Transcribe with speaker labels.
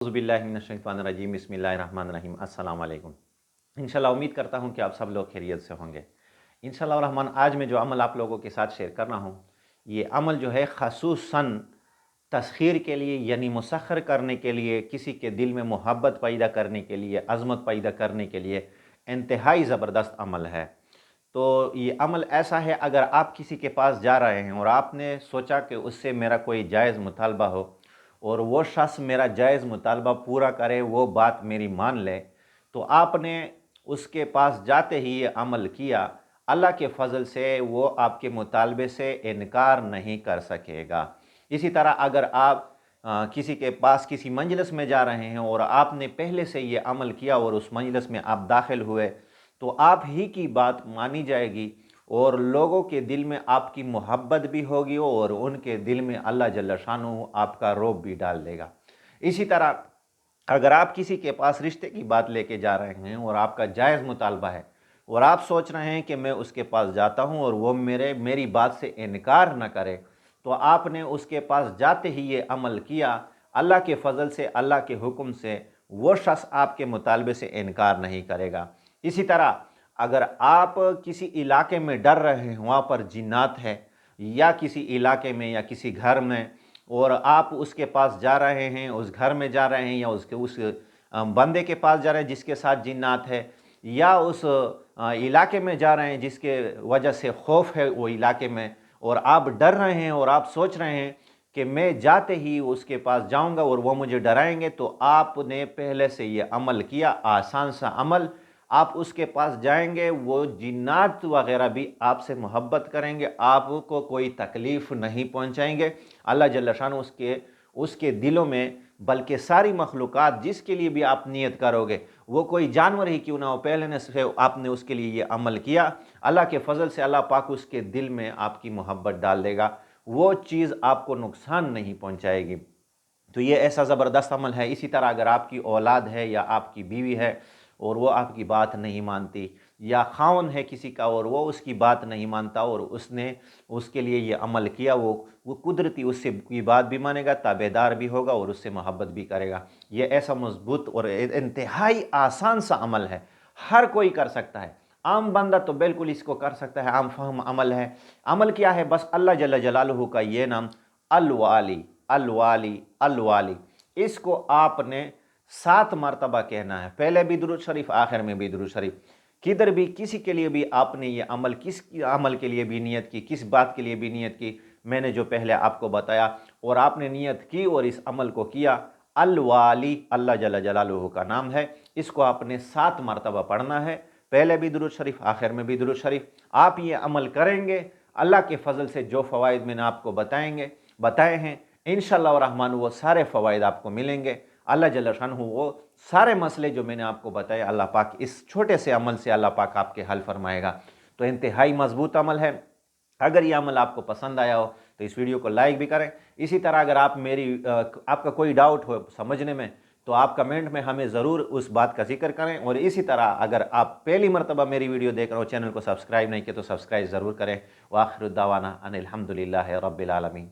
Speaker 1: औज़ुबिल्लाहिमिनश्शैतानिर्रजीम बिस्मिल्लाहिर्रहमानिर्रहीम अस्सलाम वालेकुम। इंशाल्लाह उम्मीद करता हूँ कि आप सब लोग खैरियत से होंगे। इंशाल्लाह रहमान आज मैं जो अमल आप लोगों के साथ शेयर कर रहा हूँ, ये अमल जो है ख़ुसूसन तस्खीर के लिए यानी मुसख्खर करने के लिए, किसी के दिल में मोहब्बत पैदा करने के लिए, अज़मत पैदा करने के लिए इंतहाई ज़बरदस्त अमल है। तो ये अमल ऐसा है, अगर आप किसी के पास जा रहे हैं और आपने सोचा कि उससे मेरा कोई जायज़ मुतालबा हो और वो शख्स मेरा जायज़ मुतालबा पूरा करे, वो बात मेरी मान ले, तो आपने उसके पास जाते ही ये अमल किया, अल्लाह के फ़ज़ल से वो आपके मुतालबे से इनकार नहीं कर सकेगा। इसी तरह अगर आप किसी के पास किसी मजलिस में जा रहे हैं और आपने पहले से ये अमल किया और उस मजलिस में आप दाखिल हुए, तो आप ही की बात मानी जाएगी और लोगों के दिल में आपकी मोहब्बत भी होगी और उनके दिल में अल्लाह जल्ल शानुहू आपका रौब भी डाल देगा। इसी तरह अगर आप किसी के पास रिश्ते की बात लेके जा रहे हैं और आपका जायज़ मुतालबा है और आप सोच रहे हैं कि मैं उसके पास जाता हूं और वो मेरी बात से इनकार न करे, तो आपने उसके पास जाते ही ये अमल किया, अल्लाह के फ़ज़ल से, अल्लाह के हुक्म से वो शख्स आपके मुतालबे से इनकार नहीं करेगा। इसी तरह अगर आप किसी इलाके में डर रहे हैं, वहाँ पर जिन्नात है, या किसी इलाके में या किसी घर में, और आप उसके पास जा रहे हैं, उस घर में जा रहे हैं या उस बंदे के पास जा रहे हैं जिसके साथ जिन्नात है, या उस इलाके में जा रहे हैं जिसके वजह से खौफ है वो इलाके में, और आप डर रहे हैं और आप सोच रहे हैं कि मैं जाते ही उसके पास जाऊंगा और वो मुझे डराएंगे, तो आपने पहले से ये अमल किया, आसान सा अमल। आप उसके पास जाएंगे, वो जिन्नात वगैरह भी आपसे मोहब्बत करेंगे, आपको कोई तकलीफ़ नहीं पहुंचाएंगे। अल्लाह जल्ल शान उसके दिलों में, बल्कि सारी मखलूक़ात जिसके लिए भी आप नियत करोगे, वो कोई जानवर ही क्यों ना हो, पहले से आपने उसके लिए ये अमल किया, अल्लाह के फ़ज़ल से अल्लाह पाक उसके दिल में आपकी मोहब्बत डाल देगा, वो चीज़ आपको नुकसान नहीं पहुंचाएगी। तो ये ऐसा ज़बरदस्त अमल है। इसी तरह अगर आपकी औलाद है या आपकी बीवी है और वो आपकी बात नहीं मानती, या खावन है किसी का और वो उसकी बात नहीं मानता और उसने उसके लिए ये अमल किया, वो कुदरती उससे की बात भी मानेगा, ताबेदार भी होगा और उससे मोहब्बत भी करेगा। ये ऐसा मजबूत और इंतहाई आसान सा अमल है, हर कोई कर सकता है। आम बंदा तो बिल्कुल इसको कर सकता है, आम फहम अमल है। अमल क्या है? बस अल्लाह जल्ल जलालुहु का ये नाम अल-वाली अल-वाली अल-वाली, इसको आपने 7 मरतबा कहना है, पहले भी दुरूद शरीफ, आखिर में भी दुरूद शरीफ। किधर भी किसी के लिए भी आपने ये अमल, किस अमल के लिए भी नियत की, किस बात के लिए भी नियत की, मैंने जो पहले आपको बताया, और आपने नियत की और इस अमल को किया, अल-वाली अल्लाह जल्ल जलालुहु का नाम है, इसको आपने 7 मरतबा पढ़ना है, पहले भी दुरूद शरीफ, आखिर में भी दुरूद शरीफ। आप ये अमल करेंगे, अल्लाह के फजल से जो फ़वाइद मैंने आपको बताए हैं, इंशाअल्लाह रहमान वो सारे फ़वाइद आपको मिलेंगे। अल्लाह जल्ल शानहू वो सारे मसले जो मैंने आपको बताए, अल्लाह पाक इस छोटे से अमल से अल्लाह पाक आपके हल फरमाएगा। तो इंतहाई मजबूत अमल है। अगर ये अमल आपको पसंद आया हो तो इस वीडियो को लाइक भी करें। इसी तरह अगर आपका कोई डाउट हो समझने में, तो आप कमेंट में हमें ज़रूर उस बात का जिक्र करें। और इसी तरह अगर आप पहली मरतबा मेरी वीडियो देख रहे हो, चैनल को सब्सक्राइब नहीं किया तो सब्सक्राइब ज़रूर करें। व आखिर दावाना अनिल हम्दुलिल्लाहि रब्बिल आलमीन।